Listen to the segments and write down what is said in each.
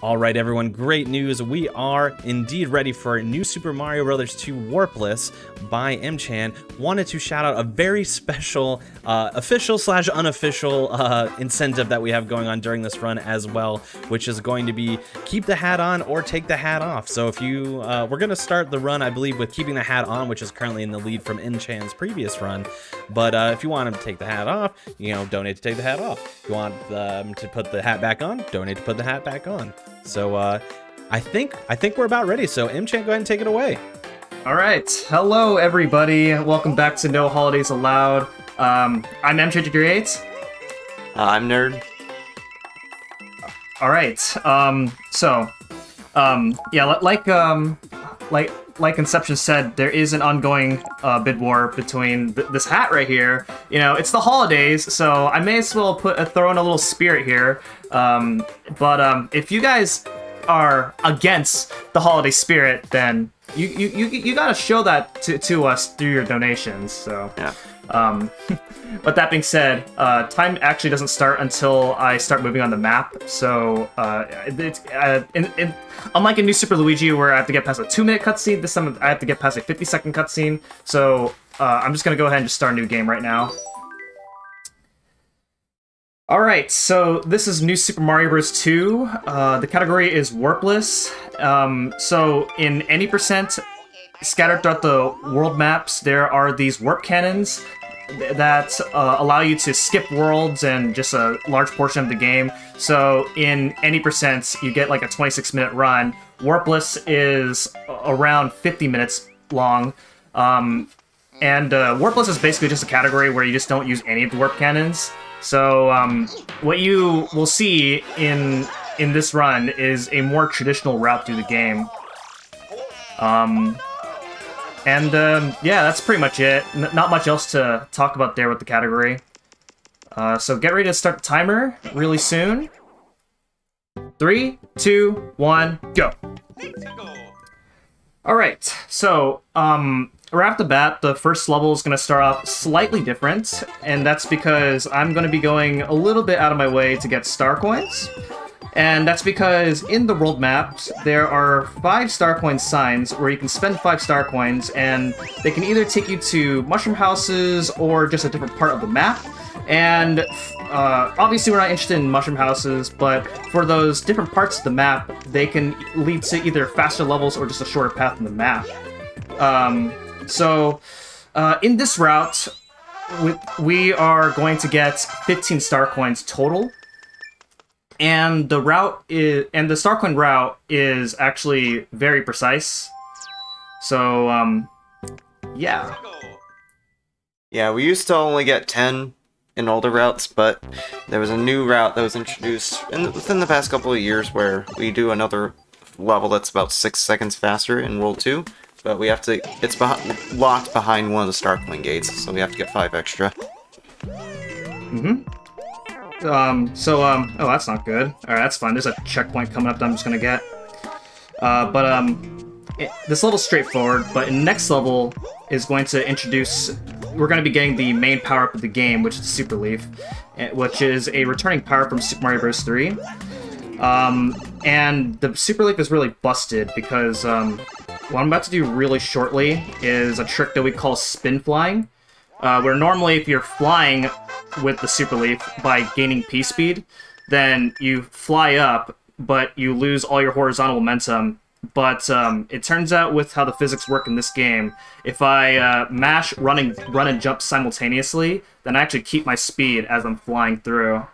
Alright everyone, great news. We are indeed ready for New Super Mario Bros. 2 Warpless by M-Chan. Wanted to shout out a very special official/unofficial incentive that we have going on during this run as well, which is going to be keep the hat on or take the hat off. So if you, we're going to start the run, I believe, with keeping the hat on, which is currently in the lead from M-Chan's previous run. But if you want him to take the hat off, you know, donate to take the hat off. If you want to put the hat back on, donate to put the hat back on. So I think we're about ready. So M-Chan, go ahead and take it away. All right, hello everybody. Welcome back to No Holidays Allowed. I'm M-Chan38. I'm Nerd. All right. Yeah, like Inception said, there is an ongoing bid war between this hat right here. You know, it's the holidays, so I may as well throw in a little spirit here. But if you guys are against the holiday spirit, then you gotta show that to us through your donations. So yeah. But that being said, time actually doesn't start until I start moving on the map. So unlike in New Super Luigi where I have to get past a 2-minute cutscene, this time I have to get past a 50-second cutscene. So I'm just gonna go ahead and just start a new game right now. Alright, so this is New Super Mario Bros. 2. The category is Warpless. So in any percent scattered throughout the world maps, there are these warp cannons that allow you to skip worlds and just a large portion of the game. So in any percent, you get like a 26-minute run. Warpless is around 50 minutes long. Warpless is basically just a category where you just don't use any of the warp cannons. So what you will see in this run is a more traditional route through the game. Yeah, that's pretty much it. Not much else to talk about there with the category. So get ready to start the timer really soon. 3, 2, 1, go! Alright, so, right off the bat, the first level is going to start off slightly different, and that's because I'm going to be going a little bit out of my way to get star coins. And that's because in the world maps, there are 5 star coin signs where you can spend 5 star coins, and they can either take you to mushroom houses or just a different part of the map. And obviously we're not interested in mushroom houses, but for those different parts of the map, they can lead to either faster levels or just a shorter path in the map. In this route, we are going to get 15 star coins total. And the star coin route is actually very precise. So, yeah. Yeah, we used to only get 10 in older routes, but there was a new route that was introduced within the past couple of years where we do another level that's about 6 seconds faster in World 2, but we have to, it's locked behind one of the star coin gates, so we have to get 5 extra. Mm-hmm. Oh, that's not good. Alright, that's fine. There's a checkpoint coming up that I'm just gonna get. This level's straightforward, but in the next level is going to introduce... We're going to be getting the main power-up of the game, which is Super Leaf, which is a returning power from Super Mario Bros. 3. And the Super Leaf is really busted because what I'm about to do really shortly is a trick that we call spin flying, where normally if you're flying with the Super Leaf by gaining P-speed, then you fly up, but you lose all your horizontal momentum. But it turns out with how the physics work in this game, if I mash run and jump simultaneously, then I actually keep my speed as I'm flying through.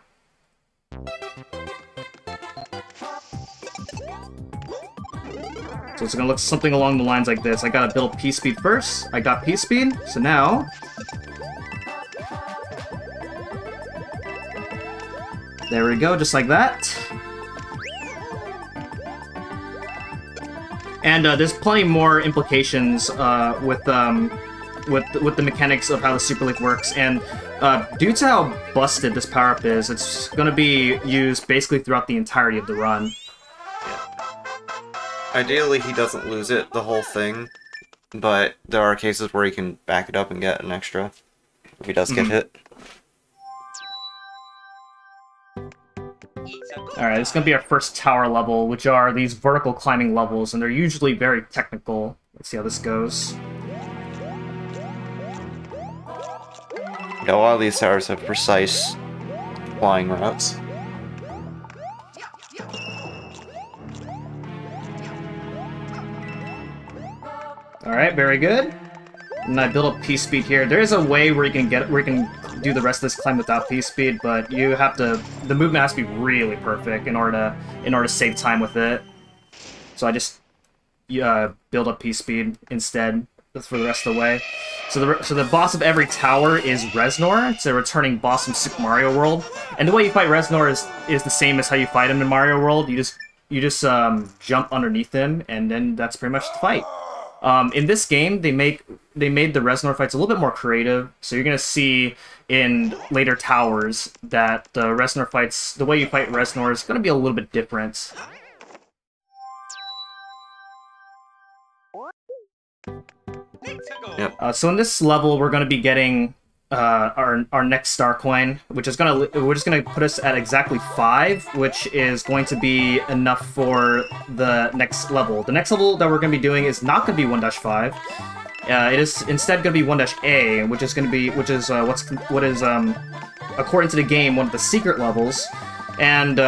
So it's gonna look something along the lines like this. I gotta build P-speed first. I got P-speed, so now... There we go, just like that. And there's plenty more implications with the mechanics of how the Super Leaf works. And due to how busted this power-up is, it's going to be used basically throughout the entirety of the run. Ideally, he doesn't lose it the whole thing, but there are cases where he can back it up and get an extra if he does get hit. Alright, this is going to be our first tower level, which are these vertical climbing levels, and they're usually very technical. Let's see how this goes. Yeah, a lot of these towers have precise flying routes. Alright, very good. And I build up P-speed here. There is a way where you can do the rest of this climb without P-speed, but you have to, the movement has to be really perfect in order to save time with it. So I just build up P-speed instead for the rest of the way. So the boss of every tower is Reznor. It's a returning boss from Super Mario World. And the way you fight Reznor is the same as how you fight him in Mario World. You just jump underneath him, and then that's pretty much the fight. In this game, they made the Reznor fights a little bit more creative, so you're gonna see in later towers that the Reznor fights, the way you fight Reznor is gonna be a little bit different. Yep. So in this level, we're gonna be getting our next star coin, we're just gonna put us at exactly 5, which is going to be enough for the next level. The next level that we're gonna be doing is not gonna be 1-5. It is instead gonna be 1-A, which is according to the game one of the secret levels. And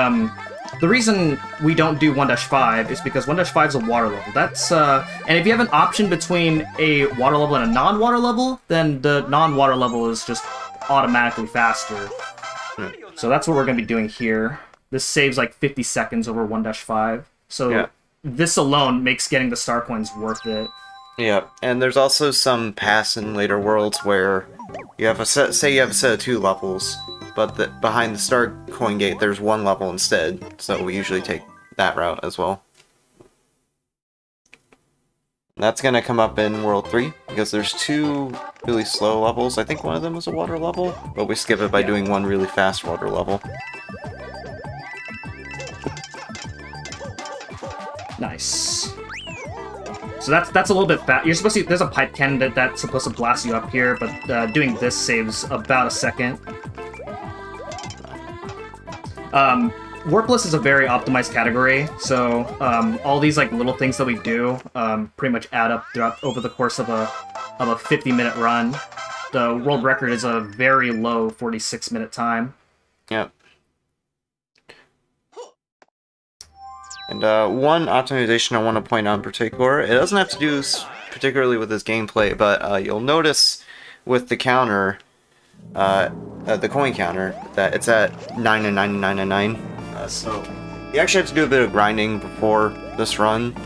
the reason we don't do 1-5 is because 1-5 is a water level. That's and if you have an option between a water level and a non-water level, then the non-water level is just automatically faster. So that's what we're going to be doing here. This saves like 50 seconds over 1-5. So this alone makes getting the star coins worth it. Yeah, and there's also some pass in later worlds where you have a set, say you have a set of 2 levels, but behind the star coin gate there's 1 level instead, so we usually take that route as well. That's gonna come up in World 3, because there's 2 really slow levels. I think one of them is a water level, but we skip it by doing 1 really fast water level. Nice. So that's a little bit fast. You're supposed to. There's a pipe cannon that's supposed to blast you up here, but doing this saves about a second. Warpless is a very optimized category, so all these like little things that we do pretty much add up over the course of a 50-minute run. The world record is a very low 46-minute time. Yep. And one optimization I want to point out in particular, it doesn't have to do particularly with this gameplay, but you'll notice with the counter, the coin counter, that it's at 99999. So you actually have to do a bit of grinding before this run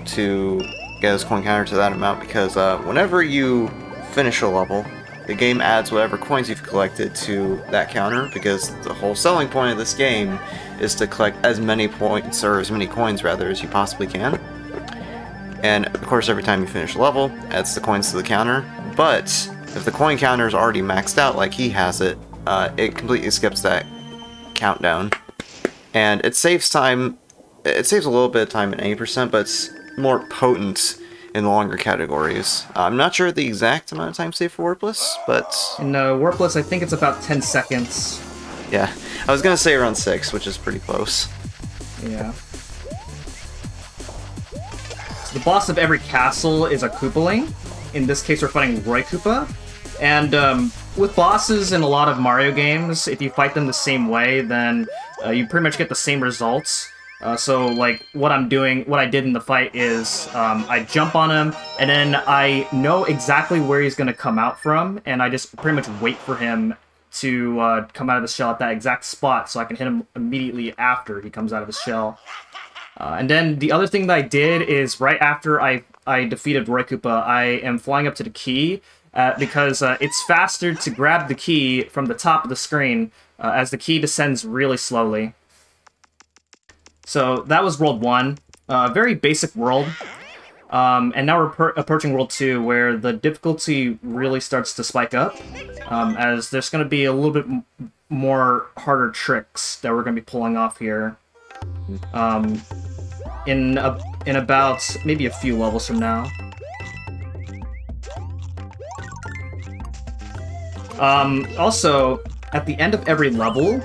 to get this coin counter to that amount, because whenever you finish a level, the game adds whatever coins you've collected to that counter, because the whole selling point of this game is to collect as many points, or as many coins rather, as you possibly can. And of course every time you finish a level, adds the coins to the counter, but if the coin counter is already maxed out like he has it, it completely skips that countdown. And it saves time, it saves a little bit of time at 80%, but it's more potent in the longer categories. I'm not sure the exact amount of time saved for Warpless, but... In Warpless, I think it's about 10 seconds. Yeah, I was gonna say around 6, which is pretty close. Yeah. So the boss of every castle is a Koopaling. In this case, we're fighting Roy Koopa. And with bosses in a lot of Mario games, if you fight them the same way, then you pretty much get the same results. So, like, what I did in the fight is, I jump on him, and then I know exactly where he's going to come out from, and I just pretty much wait for him to come out of the shell at that exact spot, so I can hit him immediately after he comes out of his shell. And then the other thing that I did is, right after I defeated Roy Koopa, I am flying up to the key, because it's faster to grab the key from the top of the screen, as the key descends really slowly. So that was World 1, very basic world, and now we're approaching World 2, where the difficulty really starts to spike up, as there's going to be a little bit more harder tricks that we're going to be pulling off here, in about maybe a few levels from now. Also, at the end of every level,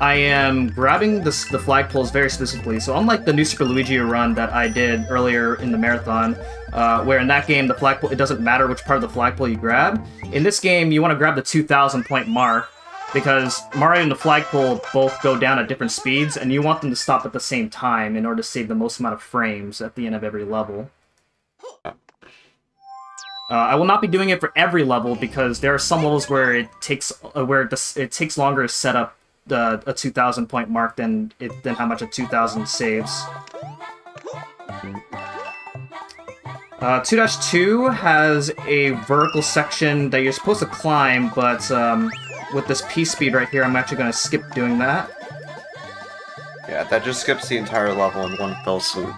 I am grabbing the flagpoles very specifically. So unlike the New Super Luigi run that I did earlier in the marathon, where in that game the flagpole, it doesn't matter which part of the flagpole you grab. In this game, you want to grab the 2,000 point mark because Mario and the flagpole both go down at different speeds, and you want them to stop at the same time in order to save the most amount of frames at the end of every level. I will not be doing it for every level because there are some levels where it takes longer to set up a 2,000 point mark than how much a 2,000 saves. 2-2 has a vertical section that you're supposed to climb, but with this P-speed right here, I'm actually going to skip doing that. Yeah, that just skips the entire level in one fell swoop.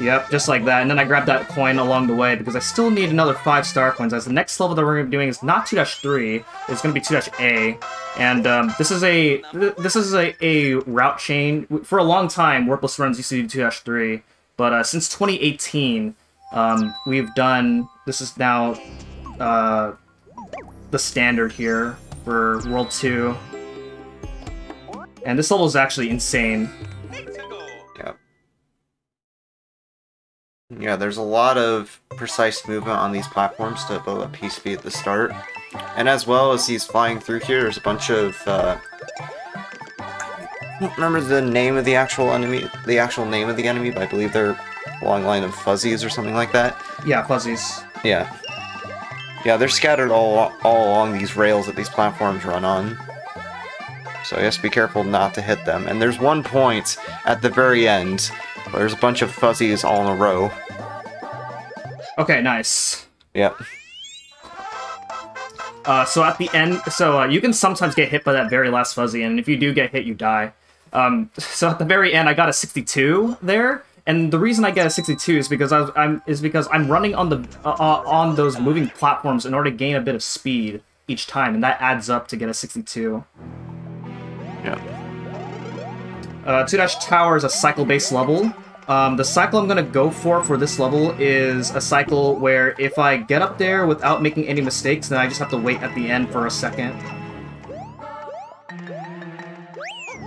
Yep, just like that. And then I grabbed that coin along the way because I still need another 5 star coins, as the next level that we're going to be doing is not 2-3, it's going to be 2-A. And this is a route chain. For a long time, Warpless runs used to do 2-3, but since 2018, we've done... This is now the standard here for World 2. And this level is actually insane. Yeah, there's a lot of precise movement on these platforms to build up P-speed at the start. And as well as he's flying through here, there's a bunch of, I don't remember the name of the actual enemy, but I believe they're along the line of fuzzies or something like that. Yeah, fuzzies. Yeah. Yeah, they're scattered all along these rails that these platforms run on. So you have to be careful not to hit them. And there's one point at the very end where there's a bunch of fuzzies all in a row. Okay, nice. Yep. So at the end, you can sometimes get hit by that very last fuzzy, and if you do get hit, you die. So at the very end, I got a 62 there, and the reason I get a 62 is because I'm running on the on those moving platforms in order to gain a bit of speed each time, and that adds up to get a 62. Yeah. 2-Tower is a cycle-based level. The cycle I'm going to go for this level is a cycle where if I get up there without making any mistakes, then I just have to wait at the end for a second.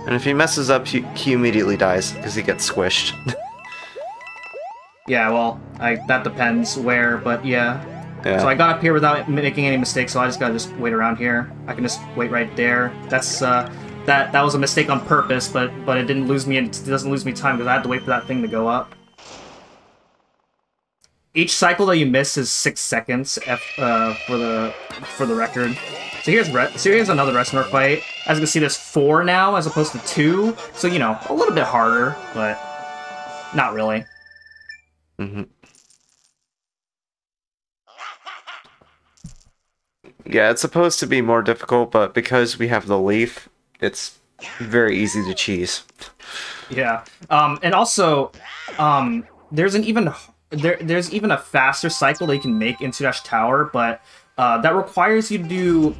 And if he messes up, he immediately dies, because he gets squished. Yeah, well, that depends where, but yeah. So I got up here without making any mistakes, so I just gotta wait around here. I can just wait right there. That's, that was a mistake on purpose, but it didn't lose me. It doesn't lose me time because I had to wait for that thing to go up. Each cycle that you miss is 6 seconds. For the record. So here's another wrestler fight. As you can see, there's 4 now as opposed to 2. So you know, a little bit harder, but not really. Mm-hmm. Yeah, it's supposed to be more difficult, but because we have the leaf, it's very easy to cheese. Yeah, and also, there's even a faster cycle that you can make in 2-Tower, but that requires you to do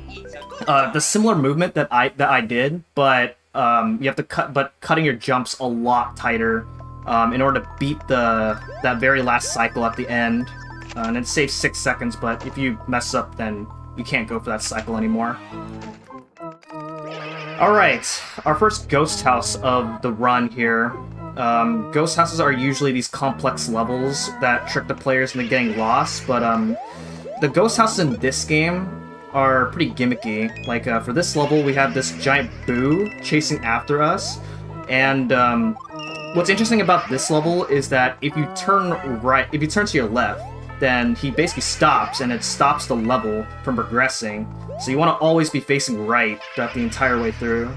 the similar movement that I did, but you have to cutting your jumps a lot tighter in order to beat that very last cycle at the end, and it saves 6 seconds. But if you mess up, then you can't go for that cycle anymore. Alright, our first ghost house of the run here. Ghost houses are usually these complex levels that trick the players into getting lost, but the ghost houses in this game are pretty gimmicky. Like, for this level, we have this giant boo chasing after us, and what's interesting about this level is that if you turn to your left, then he basically stops, and it stops the level from progressing. So you want to always be facing right throughout the entire way through.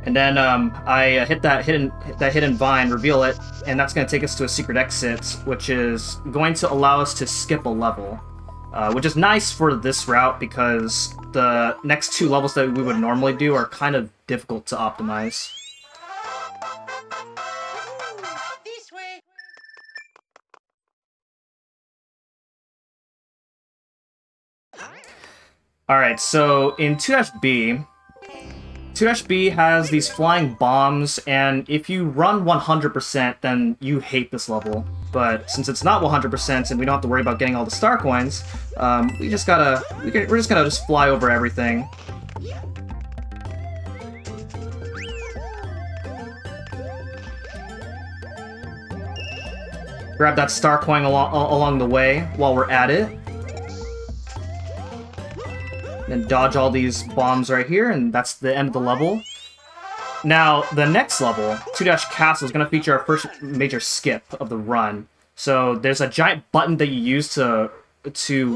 And then I hit that hidden vine, reveal it, and that's going to take us to a secret exit, which is going to allow us to skip a level. Which is nice for this route because the next 2 levels that we would normally do are kind of difficult to optimize. Alright, so in 2-B, 2-B has these flying bombs, and if you run 100%, then you hate this level. But since it's not 100% and we don't have to worry about getting all the star coins, we're just gonna fly over everything. Grab that star coin along the way while we're at it. Then dodge all these bombs right here, and that's the end of the level. Now, the next level, 2-Castle, is going to feature our first major skip of the run. So there's a giant button that you use to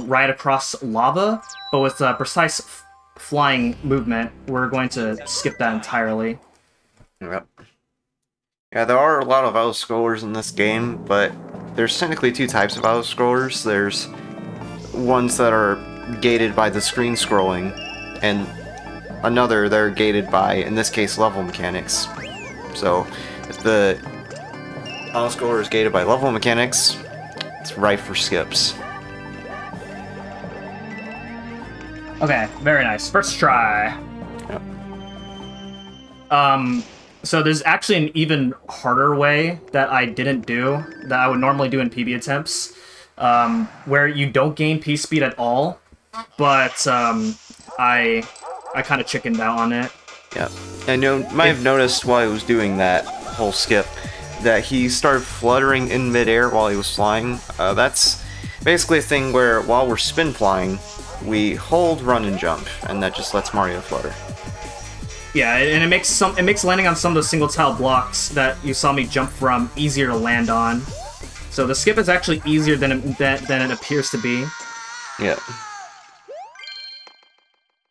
ride across lava, but with precise flying movement, we're going to skip that entirely. Yep. Yeah, there are a lot of auto-scrollers in this game, but there's technically two types of auto-scrollers. There's ones that are gated by the screen scrolling, and another they're gated by, in this case, level mechanics. So, if the auto-scroller is gated by level mechanics, it's ripe for skips. Okay, very nice. First try. Yep. So there's actually an even harder way that I didn't do, that I would normally do in PB attempts, where you don't gain P-speed at all, but I kind of chickened out on it. Yeah, and you might have noticed while he was doing that whole skip, that he started fluttering in midair while he was flying. That's basically a thing where while we're spin flying, we hold, run, and jump, and that just lets Mario flutter. Yeah, and it makes landing on some of the single tile blocks that you saw me jump from easier to land on. So the skip is actually easier than it appears to be. Yeah.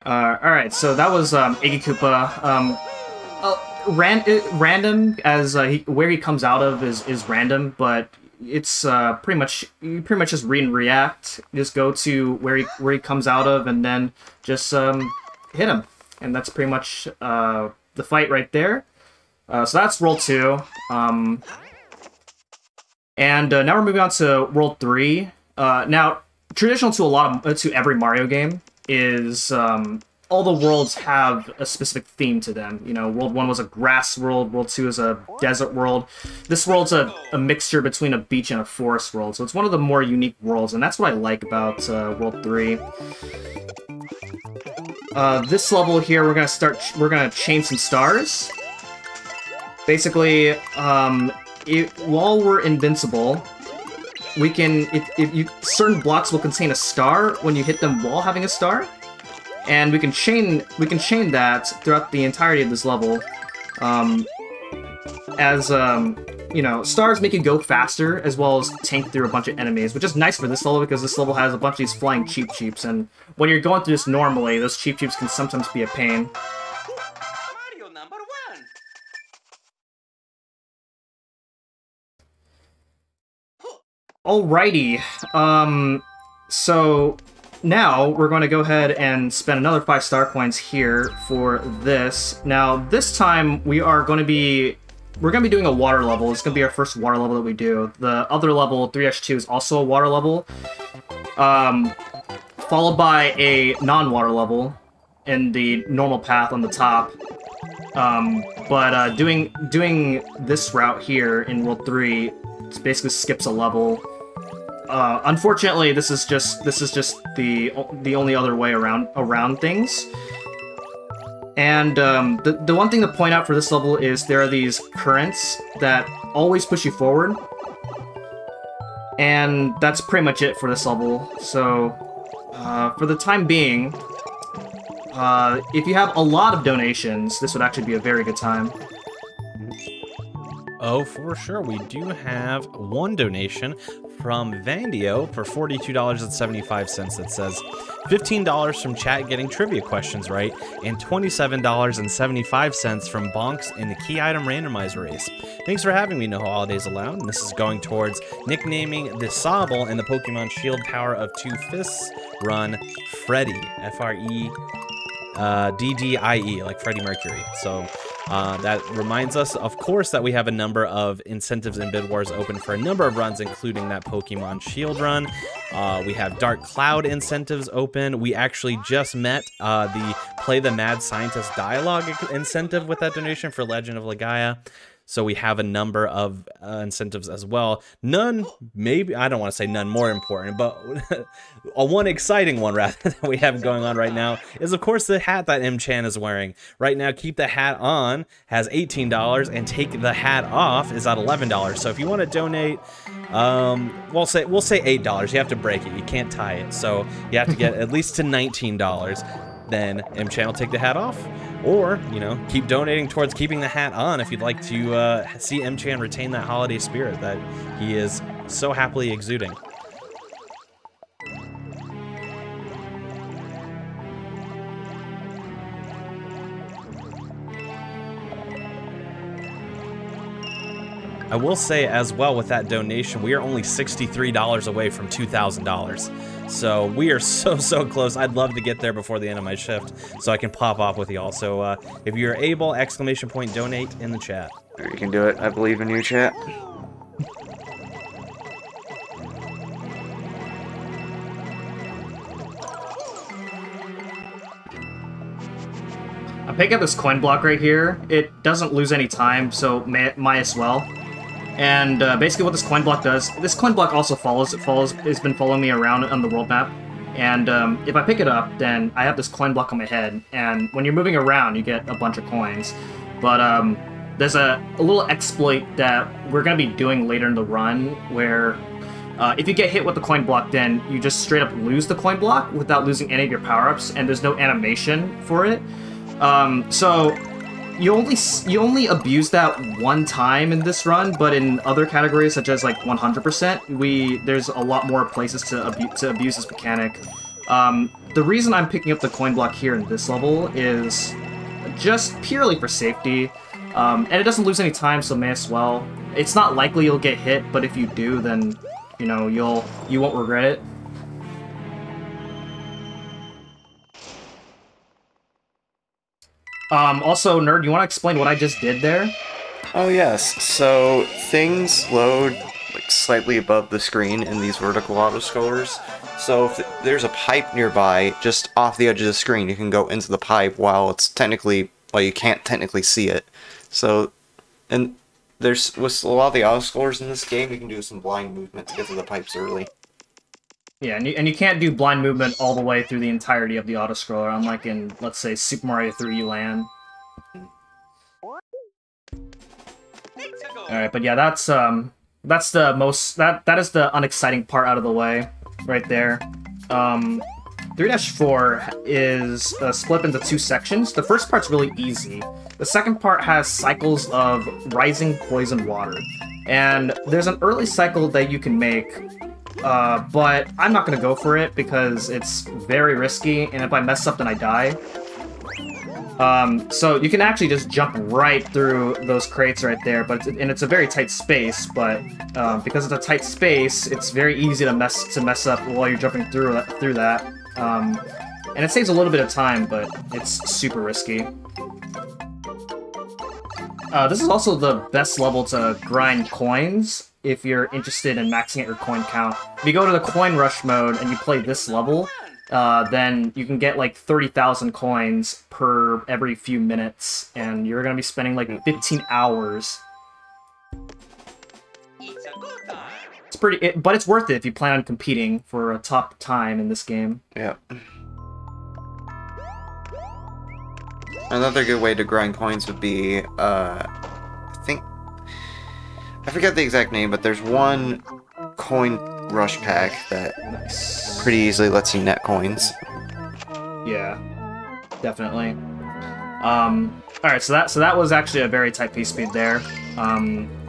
Alright, so that was Iggy Koopa. Random, as where he comes out of is random, but it's pretty much just read and react. Just go to where he comes out of, and then just hit him. And that's pretty much the fight right there. So that's World 2. And now we're moving on to World 3. Now, traditional to every Mario game is all the worlds have a specific theme to them. You know, World 1 was a grass world, World 2 is a desert world. This world's a mixture between a beach and a forest world, so it's one of the more unique worlds, and that's what I like about World 3. This level here, we're gonna chain some stars. Basically, while we're invincible, we can, certain blocks will contain a star when you hit them while having a star, and we can chain that throughout the entirety of this level. You know, stars make you go faster, as well as tank through a bunch of enemies, which is nice for this level, because this level has a bunch of these flying Cheep Cheeps, and when you're going through this normally, those Cheep Cheeps can sometimes be a pain. Mario number 1. Alrighty, so now we're going to go ahead and spend another 5 star coins here for this. Now, this time we're going to be doing a water level. It's going to be our first water level that we do. The other level, 3-2, is also a water level, followed by a non-water level in the normal path on the top. But doing this route here in World 3, it basically skips a level. Unfortunately, this is just the only other way around things. And the one thing to point out for this level is there are these currents that always push you forward. And that's pretty much it for this level. So, for the time being, if you have a lot of donations, this would actually be a very good time. Oh, for sure. We do have one donation from Vandio for $42.75 that says $15 from chat getting trivia questions right, and $27.75 from Bonks in the key item randomizer race. Thanks for having me, No Holidays Allowed. And this is going towards nicknaming the Sobble in the Pokemon Shield Power of Two Fists run Freddy, F-R-E-D-D-I-E, like Freddie Mercury. So that reminds us, of course, that we have a number of incentives and bid wars open for a number of runs, including that Pokemon Shield run. We have Dark Cloud incentives open. We actually just met the Play the Mad Scientist dialogue incentive with that donation for Legend of Legaia. So we have a number of incentives as well. None, maybe, I don't want to say none more important, but one exciting one rather that we have going on right now is, of course, the hat that M-Chan is wearing. Right now, keep the hat on has $18, and take the hat off is at $11. So if you want to donate, we'll say $8. You have to break it. You can't tie it. So you have to get at least to $19. Then M-Chan will take the hat off. Or, you know, keep donating towards keeping the hat on if you'd like to see M-Chan retain that holiday spirit that he is so happily exuding. I will say as well, with that donation, we are only $63 away from $2,000. So we are so close. I'd love to get there before the end of my shift so I can pop off with y'all. So if you're able, ! donate in the chat. You can do it. I believe in you, chat. I'm picking up this coin block right here. It doesn't lose any time, so might as well. And basically what this coin block does, this coin block also it's been following me around on the world map. And if I pick it up, then I have this coin block on my head, and when you're moving around, you get a bunch of coins. But there's a little exploit that we're going to be doing later in the run, where if you get hit with the coin block, then you just straight up lose the coin block without losing any of your power-ups, and there's no animation for it. So you only abuse that one time in this run, but in other categories such as like 100%, there's a lot more places to abuse this mechanic. The reason I'm picking up the coin block here in this level is just purely for safety, and it doesn't lose any time, so may as well. It's not likely you'll get hit, but if you do, then you know you won't regret it. Also, Nerd, you want to explain what I just did there? Oh yes, so things load like slightly above the screen in these vertical autoscrollers. So if there's a pipe nearby, just off the edge of the screen, you can go into the pipe while it's technically, well, you can't technically see it. So, and there's, with a lot of the autoscrollers in this game, you can do some blind movement to get to the pipes early. Yeah, and you can't do blind movement all the way through the entirety of the autoscroller, unlike in, let's say, Super Mario 3D Land. Alright, but yeah, that's the most, that is the unexciting part out of the way, right there. 3-4 is split into two sections. The first part's really easy. The second part has cycles of rising poison water. And there's an early cycle that you can make, but I'm not going to go for it because it's very risky, and if I mess up, then I die. So you can actually just jump right through those crates right there, but it's a very tight space. But because it's a tight space, it's very easy to mess up while you're jumping through that. And it saves a little bit of time, but it's super risky. This is also the best level to grind coins if you're interested in maxing out your coin count. If you go to the coin rush mode and you play this level, then you can get like 30,000 coins per every few minutes, and you're gonna be spending like 15 hours. It's pretty, but it's worth it if you plan on competing for a top time in this game. Yeah. Another good way to grind coins would be, I forget the exact name, but there's one coin rush pack that pretty easily lets you net coins. Yeah, definitely. Alright, so that was actually a very tight piece speed there.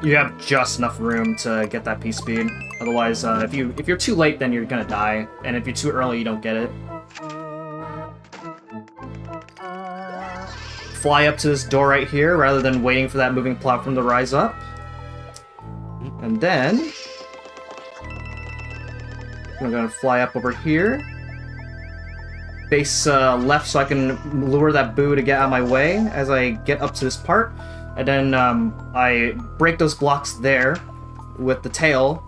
You have just enough room to get that piece speed. Otherwise, if you're too late, then you're gonna die, and if you're too early, you don't get it. Fly up to this door right here, rather than waiting for that moving platform to rise up. And then I'm gonna fly up over here. Face left so I can lure that boo to get out of my way as I get up to this part. And then I break those blocks there with the tail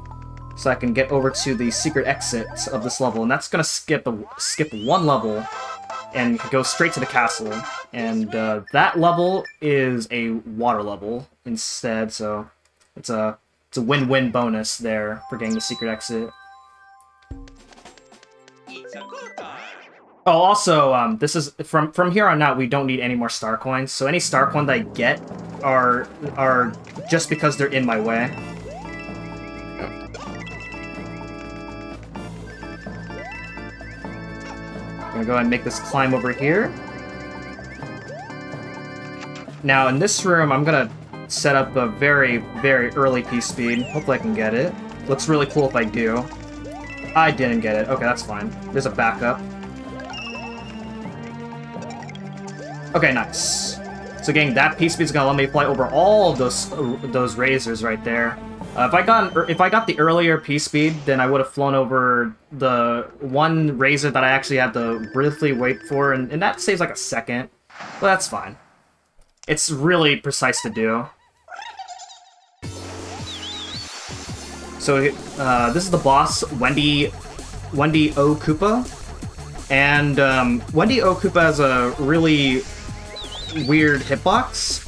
so I can get over to the secret exit of this level. And that's gonna skip one level and go straight to the castle. And that level is a water level instead, so it's a win-win bonus there for getting the secret exit. It's a good time. Oh, also, this is from here on out, we don't need any more star coins. So any star coin that I get are just because they're in my way. I'm gonna go ahead and make this climb over here. Now in this room, I'm gonna set up a very, very early P speed. Hopefully I can get it. Looks really cool if I do. I didn't get it. Okay, that's fine. There's a backup. Okay, nice. So getting that P speed is gonna let me fly over all of those razors right there. If I got the earlier P speed, then I would have flown over the one razor that I actually had to briefly wait for, and that saves like a second. But that's fine. It's really precise to do. So this is the boss, Wendy O. Koopa. And Wendy O. Koopa has a really weird hitbox.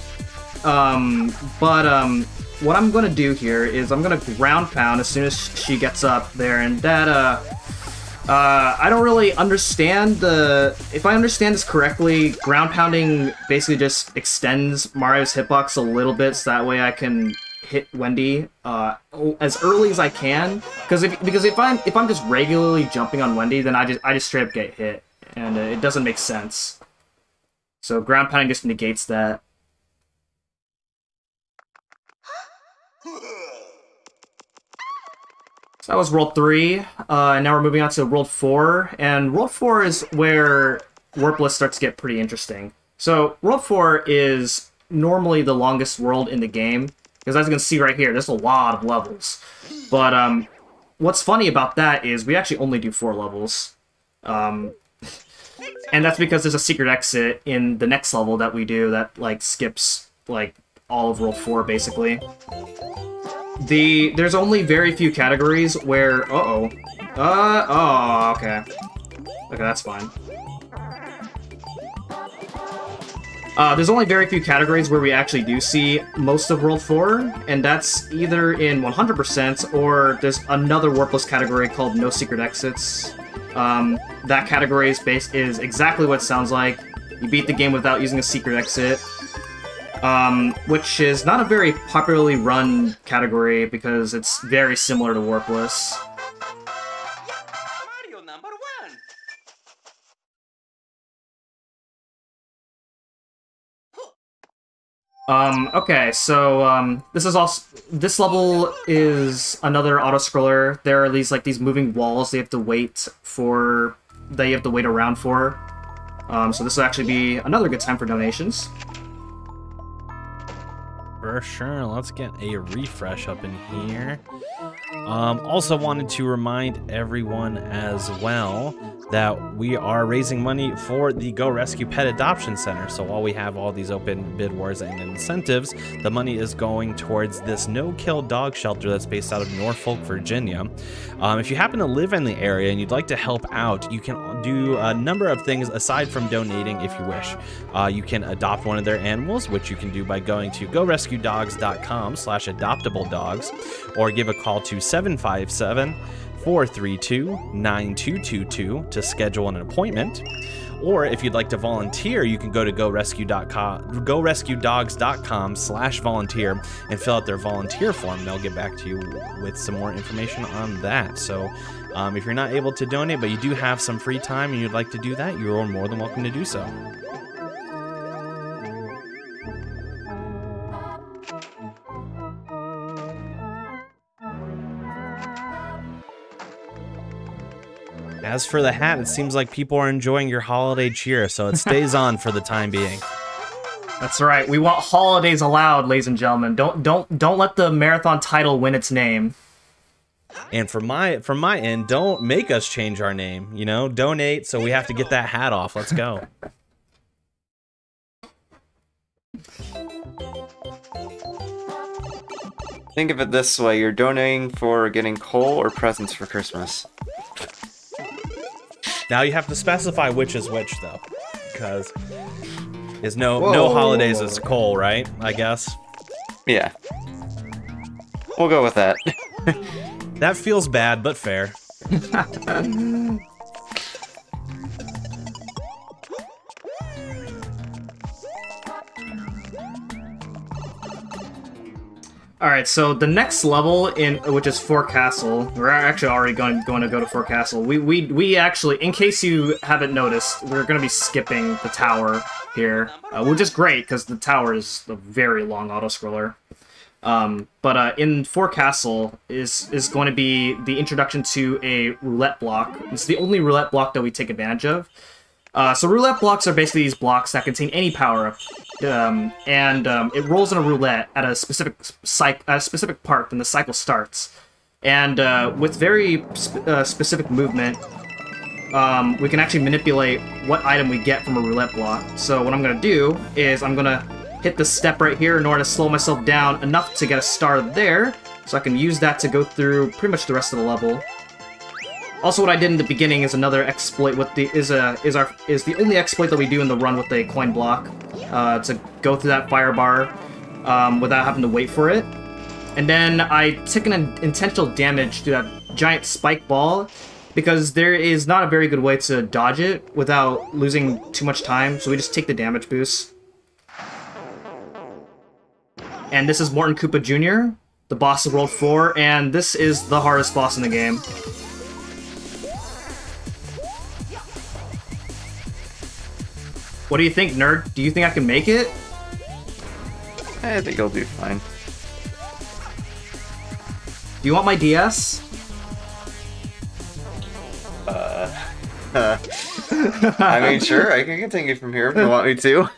What I'm gonna do here is I'm gonna ground pound as soon as she gets up there, and that I don't really understand if I understand this correctly, ground pounding basically just extends Mario's hitbox a little bit, so that way I can hit Wendy as early as I can. Because if I'm just regularly jumping on Wendy, then I just straight up get hit, and it doesn't make sense. So ground pounding just negates that. So that was World 3, and now we're moving on to World 4, and World 4 is where Warpless starts to get pretty interesting. So World 4 is normally the longest world in the game, because as you can see right here, there's a lot of levels. But what's funny about that is we actually only do 4 levels. And that's because there's a secret exit in the next level that we do that, like, skips, like, all of World 4, basically. There's only very few categories where... oh, okay. Okay, that's fine. There's only very few categories where we actually do see most of World 4, and that's either in 100%, or there's another Warpless category called No Secret Exits. That category is exactly what it sounds like. You beat the game without using a secret exit. Which is not a very popularly run category because it's very similar to Warpless. Mario number 1. Okay, so, this level is another auto-scroller. There are these moving walls that you have to wait around for. So this will actually be another good time for donations. For sure, let's get a refresh up in here. Also wanted to remind everyone as well that we are raising money for the Go Rescue Pet Adoption Center. So while we have all these open bid wars and incentives, the money is going towards this no-kill dog shelter that's based out of Norfolk, Virginia. If you happen to live in the area and you'd like to help out, you can do a number of things aside from donating if you wish. You can adopt one of their animals, which you can do by going to gorescuedogs.com/adoptabledogs, or give a call to 757-432-9222 to schedule an appointment. Or if you'd like to volunteer, you can go to gorescuedogs.com/volunteer and fill out their volunteer form. They'll get back to you with some more information on that. So if you're not able to donate, but you do have some free time and you'd like to do that, you're more than welcome to do so. As for the hat, it seems like people are enjoying your holiday cheer, so it stays on for the time being. That's right. We want holidays allowed, ladies and gentlemen. Don't let the marathon title win its name. And from my end, don't make us change our name. You know, donate so we have to get that hat off. Let's go. Think of it this way, you're donating for getting coal or presents for Christmas. Now you have to specify which is which, though, because Is no Whoa. holidays is Cole, right? I guess. Yeah. We'll go with that. That feels bad, but fair. Alright, so the next level, which is Fort Castle, we're actually already going to go to Fort Castle. We actually, in case you haven't noticed, we're going to be skipping the tower here, which is great, because the tower is a very long auto-scroller. But in Fort Castle is going to be the introduction to a roulette block. It's the only roulette block that we take advantage of. So roulette blocks are basically these blocks that contain any power-up, and it rolls in a roulette at a specific part, then the cycle starts. And with very specific movement, we can actually manipulate what item we get from a roulette block. So what I'm going to do is I'm going to hit the step right here in order to slow myself down enough to get a star there, so I can use that to go through pretty much the rest of the level. Also, what I did in the beginning is another exploit with the is the only exploit that we do in the run with a coin block, to go through that fire bar without having to wait for it. And then I took an intentional damage to that giant spike ball because there is not a very good way to dodge it without losing too much time. So we just take the damage boost. And this is Morton Cooper Jr., the boss of World 4, and this is the hardest boss in the game. What do you think, nerd? Do you think I can make it? I think you'll do fine. Do you want my DS? I mean, sure, I can continue from here if you want me to.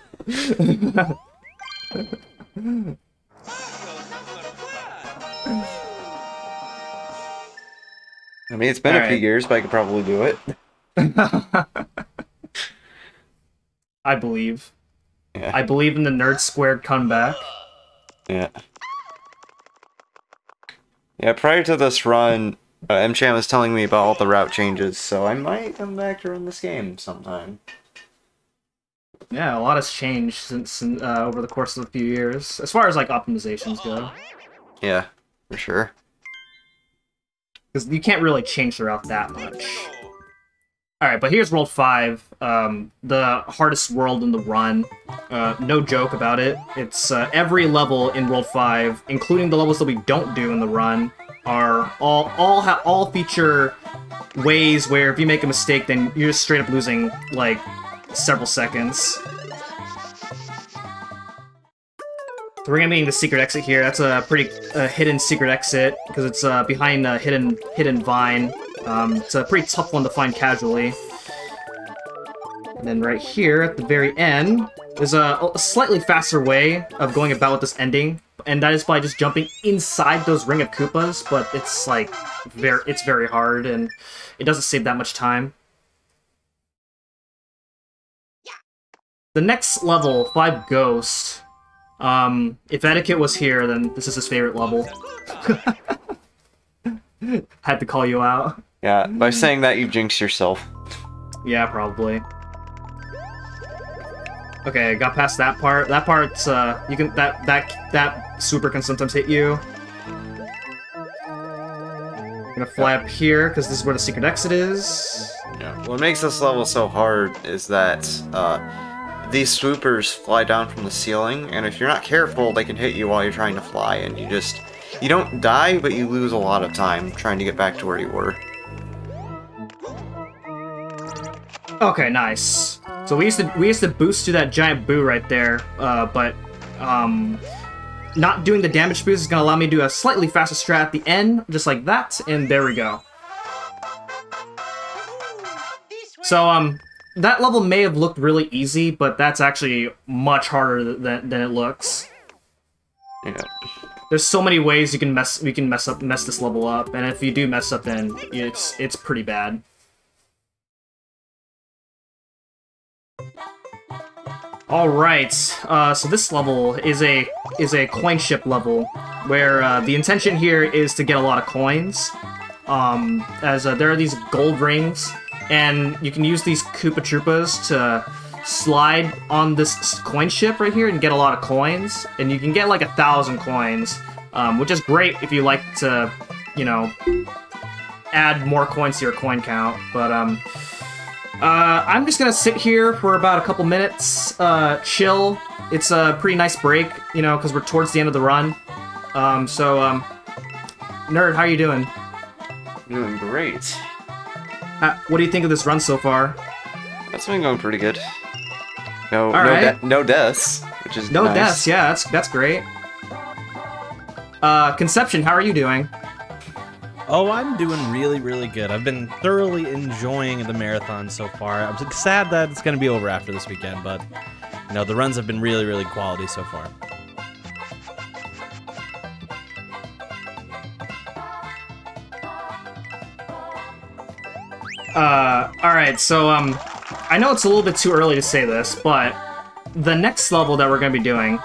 I mean, it's been a few years, but I could probably do it. I believe. Yeah. I believe in the Nerd Squared comeback. Yeah. Yeah, prior to this run, M-Chan was telling me about all the route changes, so I might come back to run this game sometime. Yeah, a lot has changed since over the course of a few years, as far as like optimizations go. Yeah, for sure. Because you can't really change the route that much. Alright, but here's World 5, the hardest world in the run. No joke about it. It's every level in World 5, including the levels that we don't do in the run, are all feature ways where if you make a mistake, then you're just straight up losing, like, several seconds. So we're gonna be in the secret exit here. That's a pretty hidden secret exit, because it's behind a hidden vine. It's a pretty tough one to find casually. And then right here, at the very end, there's a slightly faster way of going about with this ending, and that is by just jumping inside those Ring of Koopas, but it's like, it's very hard, and it doesn't save that much time. The next level, 5 Ghost. If Etiquette was here, then this is his favorite level. Had to call you out. Yeah, by saying that, you jinx yourself. Yeah, probably. Okay, got past that part. That part's, you can, that super can sometimes hit you. Gonna fly up here, because this is where the secret exit is. Yeah. What makes this level so hard is that, these swoopers fly down from the ceiling, and if you're not careful, they can hit you while you're trying to fly, and you don't die, but you lose a lot of time trying to get back to where you were. Okay, nice. So we used to boost to that giant boo right there, but not doing the damage boost is gonna allow me to do a slightly faster strat at the end, just like that, and there we go. So that level may have looked really easy, but that's actually much harder than it looks. Yeah. There's so many ways we can mess this level up, and if you do mess up, then it's pretty bad. All right, so this level is a coin ship level, where the intention here is to get a lot of coins. As there are these gold rings, and you can use these Koopa Troopas to slide on this coin ship right here and get a lot of coins, and you can get like 1,000 coins, which is great if you like to, you know, add more coins to your coin count. But I'm just gonna sit here for about a couple minutes, chill. It's a pretty nice break, you know, because we're towards the end of the run. Nerd, how you doing? Doing great. What do you think of this run so far? That's been going pretty good. No deaths, which is no nice. deaths. Yeah, that's great. Conception, how are you doing? Oh, I'm doing really, really good. I've been thoroughly enjoying the marathon so far. I'm sad that it's going to be over after this weekend, but, you know, the runs have been really, really quality so far. Alright, so, I know it's a little bit too early to say this, but the next level that we're going to be doing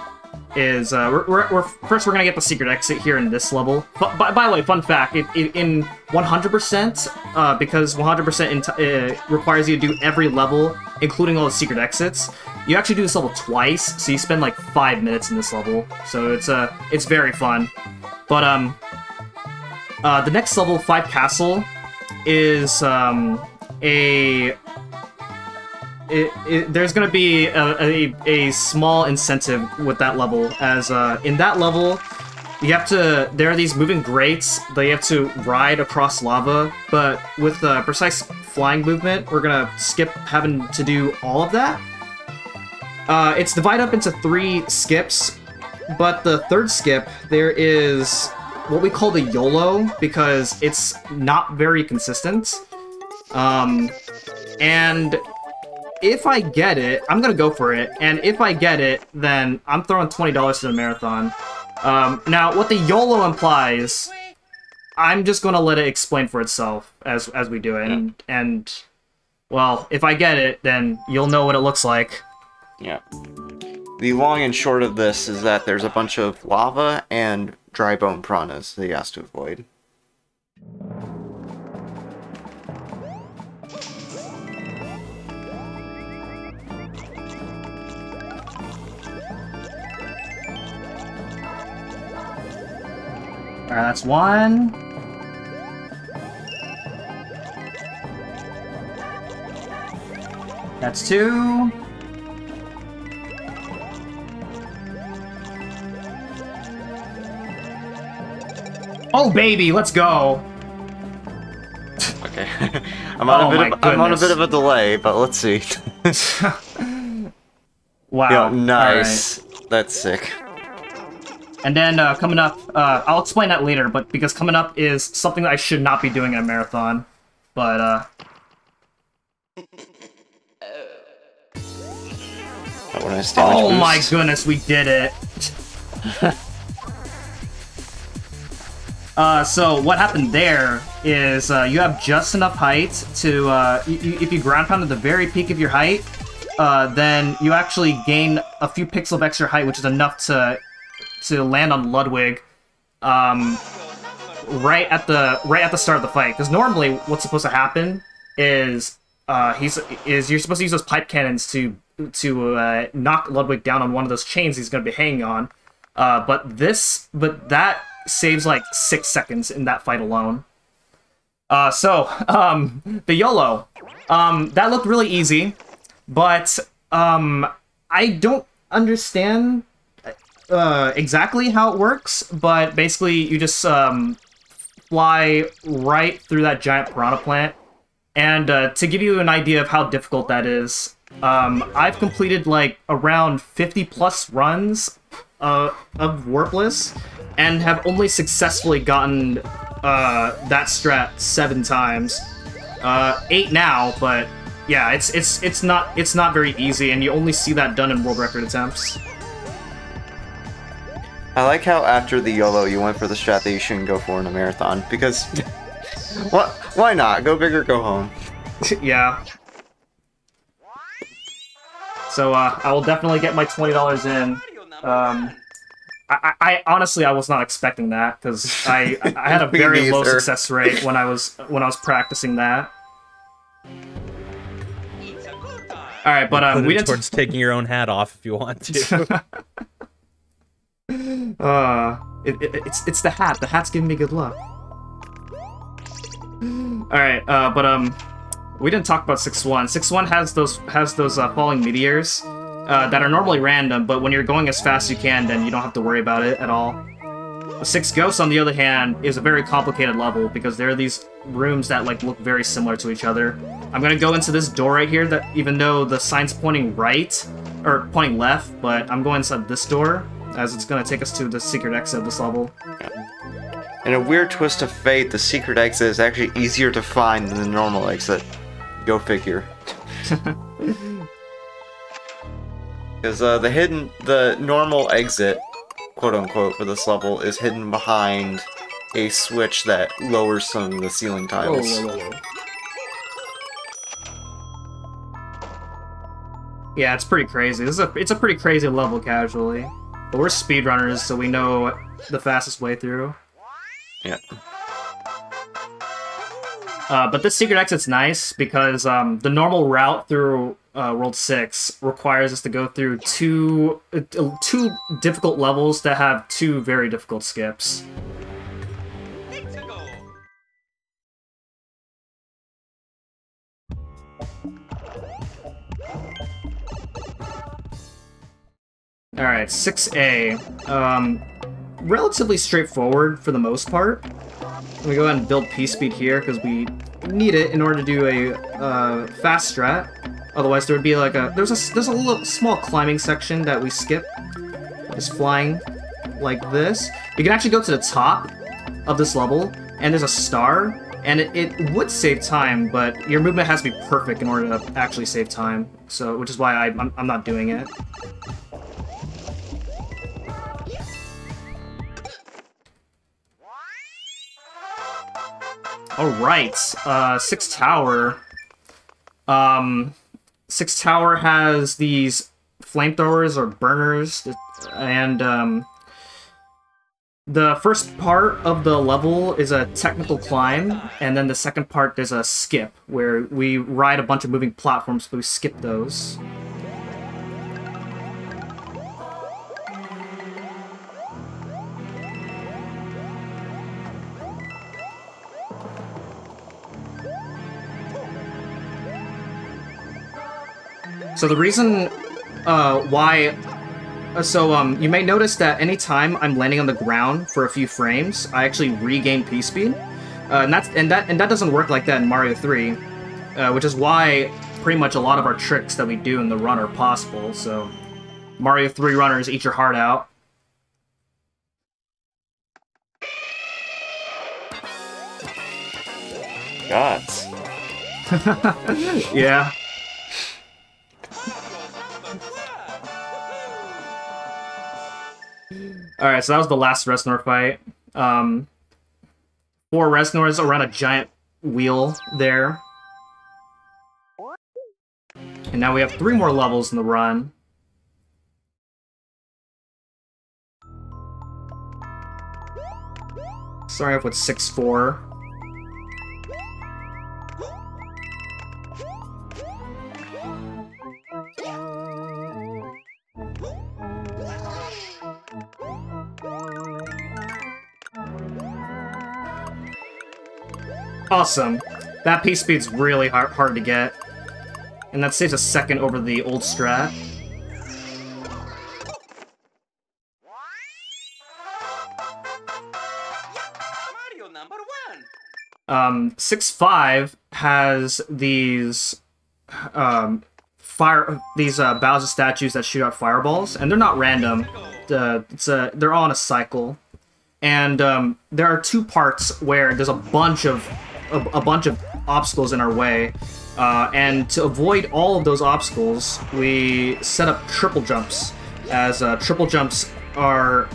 is, first we're going to get the secret exit here in this level. By the way, fun fact, in 100%, because 100% requires you to do every level, including all the secret exits, you actually do this level twice, so you spend like 5 minutes in this level, so it's very fun. But, the next level, 5 Castle, is, there's gonna be a small incentive with that level, as in that level there are these moving grates that you have to ride across lava, but with precise flying movement we're gonna skip having to do all of that. It's divided up into 3 skips, but the third skip there is what we call the YOLO, because it's not very consistent. And if I get it, I'm gonna go for it, and if I get it, then I'm throwing $20 to the marathon. Now, what the YOLO implies, I'm just gonna let it explain for itself as we do it, and well, if I get it, then you'll know what it looks like. Yeah. The long and short of this is that there's a bunch of lava and dry bone piranhas that he has to avoid. Alright, that's 1. That's 2. Oh baby, let's go! Okay. I'm on a bit of a delay, but let's see. Wow. Yo, nice. Right. That's sick. And then coming up, I'll explain that later, but because coming up is something that I should not be doing in a marathon. But oh my goodness, we did it! So what happened there is you have just enough height to, if you ground pound at the very peak of your height, then you actually gain a few pixels of extra height, which is enough to land on Ludwig, right at the start of the fight. Because normally, what's supposed to happen is you're supposed to use those pipe cannons to knock Ludwig down on one of those chains he's going to be hanging on. But that saves like 6 seconds in that fight alone. The YOLO, that looked really easy, but I don't understand exactly how it works, but basically you just fly right through that giant piranha plant. And to give you an idea of how difficult that is, I've completed like around 50 plus runs of Warpless and have only successfully gotten that strat 7 times. 8 now, but yeah, it's not very easy, and you only see that done in world record attempts. I like how after the YOLO you went for the strat that you shouldn't go for in a marathon, because why not? Go big or go home. Yeah. So I will definitely get my $20 in. I honestly was not expecting that, because I had a very low success rate when I was practicing that. It's a good time. All right, but Put we it didn't. towards taking your own hat off if you want to. It's the hat. The hat's giving me good luck. All right, but we didn't talk about 6-1. 6-1 has those falling meteors that are normally random, but when you're going as fast as you can, then you don't have to worry about it at all. 6 Ghosts, on the other hand, is a very complicated level because there are these rooms that like look very similar to each other. I'm gonna go into this door right here that even though the sign's pointing right or pointing left, but I'm going inside this door as it's gonna take us to the secret exit of this level. In a weird twist of fate, the secret exit is actually easier to find than the normal exit. Go figure. Because the normal exit, quote unquote, for this level is hidden behind a switch that lowers some of the ceiling tiles. Whoa. Yeah, it's pretty crazy. It's a pretty crazy level casually. But we're speedrunners, so we know the fastest way through. Yeah. But this secret exit's nice because the normal route through World 6 requires us to go through two difficult levels that have 2 very difficult skips. Alright, 6A. Relatively straightforward for the most part. Let me go ahead and build P-Speed here, because we need it in order to do a fast strat. Otherwise, there would be like there's a little small climbing section that we skip. Just flying like this. You can actually go to the top of this level, and there's a star, and it would save time, but your movement has to be perfect in order to actually save time. So, which is why I'm not doing it. Alright, 6 Tower. 6 Tower has these flamethrowers or burners, and the first part of the level is a technical climb, and then the second part there's a skip, where we ride a bunch of moving platforms, but we skip those. So the reason why... you may notice that anytime I'm landing on the ground for a few frames, I actually regain P-Speed. And that doesn't work like that in Mario 3, which is why pretty much a lot of our tricks that we do in the run are possible, so... Mario 3 runners, eat your heart out. Gods. Yeah. Alright, so that was the last Reznor fight. 4 Reznors around a giant wheel there. And now we have 3 more levels in the run. Starting off with 6-4. Awesome. That P-Speed's really hard to get. And that saves a second over the old strat. Mario #1. 6-5 has these Bowser statues that shoot out fireballs, and they're not random. They're all in a cycle. And there are 2 parts where there's a bunch of obstacles in our way, and to avoid all of those obstacles, we set up triple jumps, as triple jumps are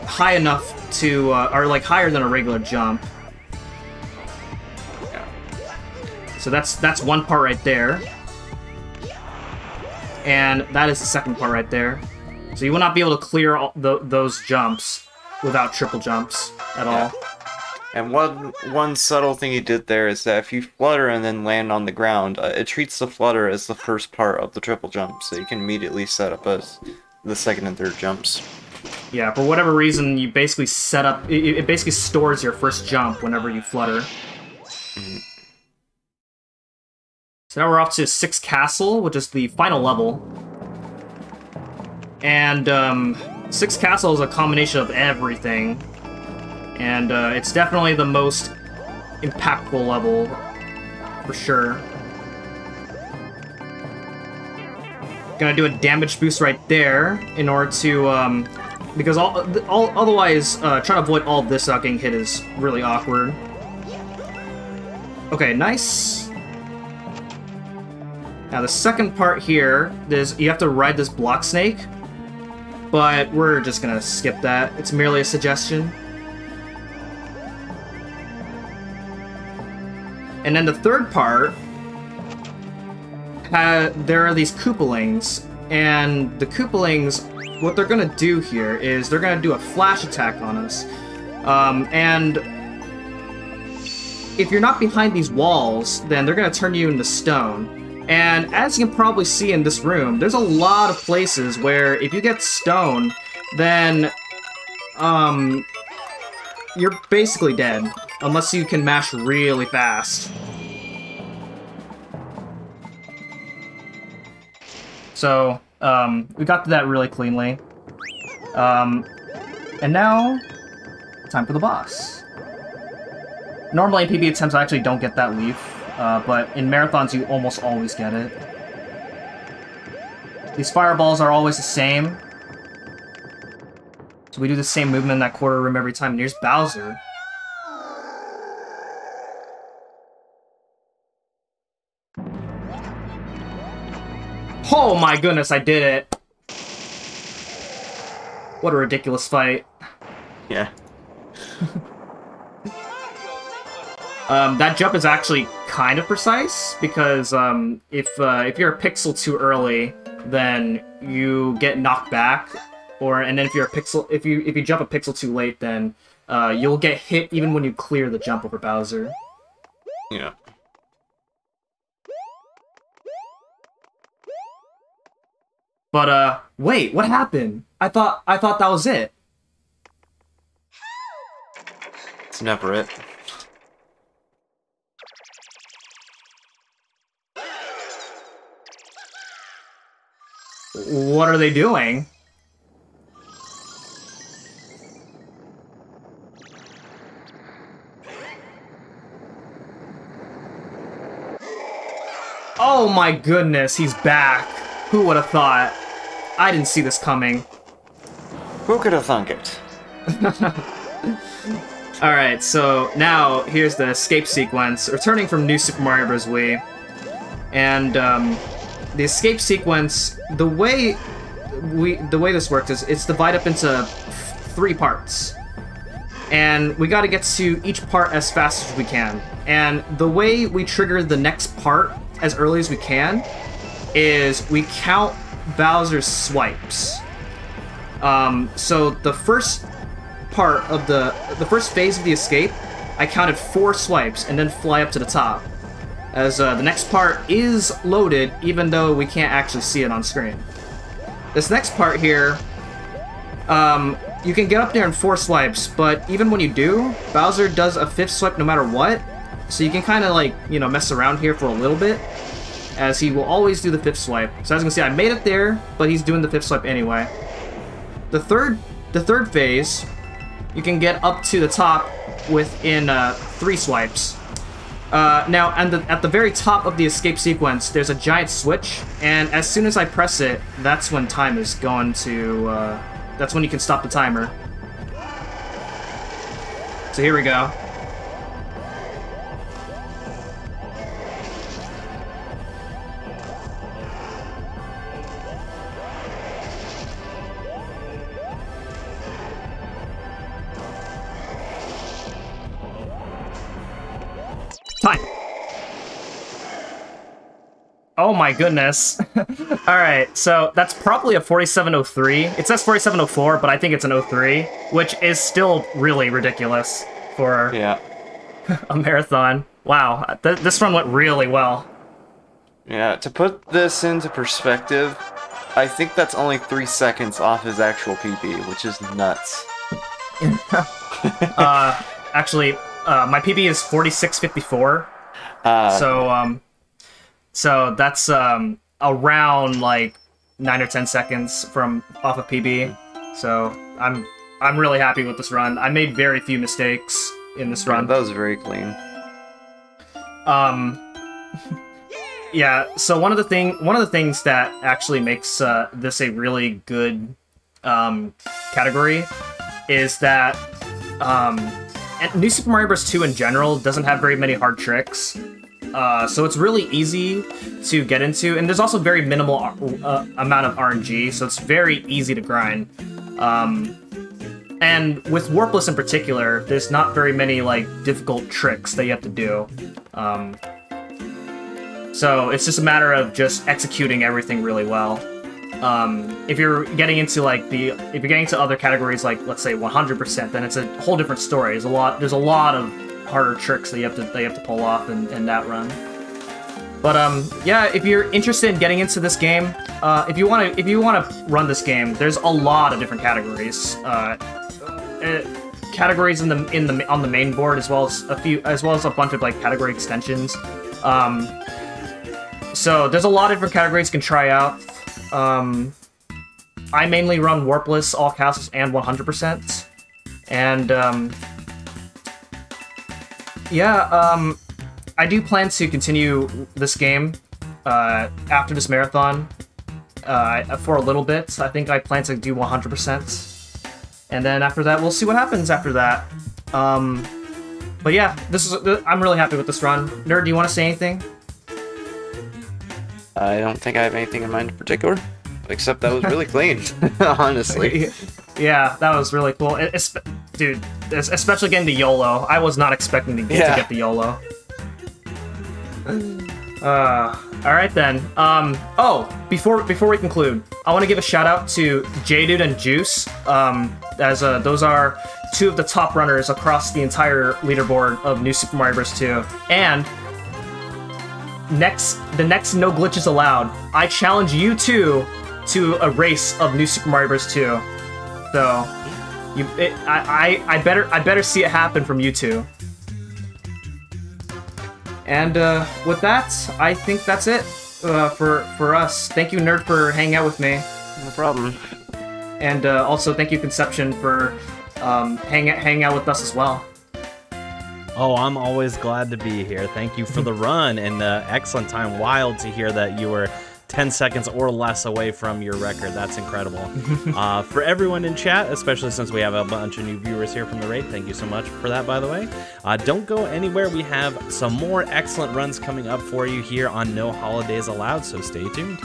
high enough to are like higher than a regular jump. So that's one part right there, and that is the second part right there. So you will not be able to clear all those jumps without triple jumps at all. And one subtle thing he did there is that if you flutter and then land on the ground, it treats the flutter as the first part of the triple jump, so you can immediately set up the second and third jumps. Yeah, for whatever reason, you basically set up... It basically stores your first jump whenever you flutter. Mm-hmm. So now we're off to 6th Castle, which is the final level. And 6th Castle is a combination of everything. And it's definitely the most impactful level, for sure. Gonna do a damage boost right there in order to, because otherwise, trying to avoid all this without getting hit is really awkward. Okay, nice. Now the second part here is you have to ride this block snake, but we're just gonna skip that. It's merely a suggestion. And then the third part, there are these Koopalings, and the Koopalings, what they're gonna do here is they're gonna do a flash attack on us. And if you're not behind these walls, then they're gonna turn you into stone. And as you can probably see in this room, there's a lot of places where if you get stone, then you're basically dead. Unless you can mash really fast. So, we got to that really cleanly. And now, time for the boss. Normally in PB attempts I actually don't get that leaf, but in marathons you almost always get it. These fireballs are always the same. So we do the same movement in that quarter room every time, and here's Bowser. Oh my goodness, I did it! What a ridiculous fight. Yeah. That jump is actually kind of precise, because if you're a pixel too early, then you get knocked back, and then if you're a pixel, if you jump a pixel too late, then you'll get hit even when you clear the jump over Bowser. Yeah. But wait, what happened? I thought that was it. It's never it. What are they doing? Oh my goodness, he's back. Who would have thought? I didn't see this coming. Who could have thunk it? Alright, so now here's the escape sequence, returning from New Super Mario Bros. Wii. And the escape sequence, the way this works is it's divided up into 3 parts. And we gotta get to each part as fast as we can. And the way we trigger the next part as early as we can is we count Bowser's swipes. So the first part of the first phase of the escape, I counted 4 swipes and then fly up to the top. As the next part is loaded, even though we can't actually see it on screen. This next part here, you can get up there in 4 swipes, but even when you do, Bowser does a 5th swipe no matter what. So you can kind of like, you know, mess around here for a little bit, as he will always do the 5th swipe. So as you can see, I made it there, but he's doing the 5th swipe anyway. The third phase, you can get up to the top within 3 swipes. Now, at the very top of the escape sequence, there's a giant switch, and as soon as I press it, that's when time is going to, that's when you can stop the timer. So here we go. Time. Oh my goodness. Alright, so that's probably a 4703. It says 4704, but I think it's an 03, which is still really ridiculous. for a marathon. Wow, this run went really well. Yeah, to put this into perspective, I think that's only 3 seconds off his actual PB, which is nuts. Actually, my PB is 46:54. So that's around like 9 or 10 seconds off of PB. So I'm really happy with this run. I made very few mistakes in this run. That was very clean. Yeah. So one of the things that actually makes this a really good category is that New Super Mario Bros. 2 in general doesn't have very many hard tricks. So it's really easy to get into, and there's also very minimal amount of RNG, so it's very easy to grind. And with Warpless in particular, there's not very many like difficult tricks that you have to do. So it's just a matter of just executing everything really well. If you're getting into other categories like, let's say 100%, then it's a whole different story. There's a lot of harder tricks that you have to pull off in that run. But yeah, if you're interested in getting into this game, if you want to run this game, there's a lot of different categories. Categories on the main board, as well as a bunch of like category extensions. So there's a lot of different categories you can try out. I mainly run Warpless, all castles, and 100%. And yeah, I do plan to continue this game after this marathon for a little bit. I think I plan to do 100%. And then after that, we'll see what happens after that. But yeah, I'm really happy with this run. Nerd, do you want to say anything? I don't think I have anything in mind in particular, except that was really clean, honestly. Yeah, that was really cool. Dude, especially getting the YOLO. I was not expecting to get the YOLO. Alright then. Before we conclude, I want to give a shout out to J-Dude and Juice, as those are two of the top runners across the entire leaderboard of New Super Mario Bros. 2. And the next No Glitches Allowed, I challenge you two to a race of New Super Mario Bros. 2. So, I better see it happen from you two. And with that, I think that's it for us. Thank you, Nerd, for hanging out with me. No problem. And also thank you, Conception, for hanging out with us as well. Oh, I'm always glad to be here. Thank you for the run and the excellent time. Wild to hear that you were 10 seconds or less away from your record. That's incredible. For everyone in chat, especially since we have a bunch of new viewers here from the raid, thank you so much for that, by the way. Don't go anywhere. We have some more excellent runs coming up for you here on No Holidays Allowed, so stay tuned.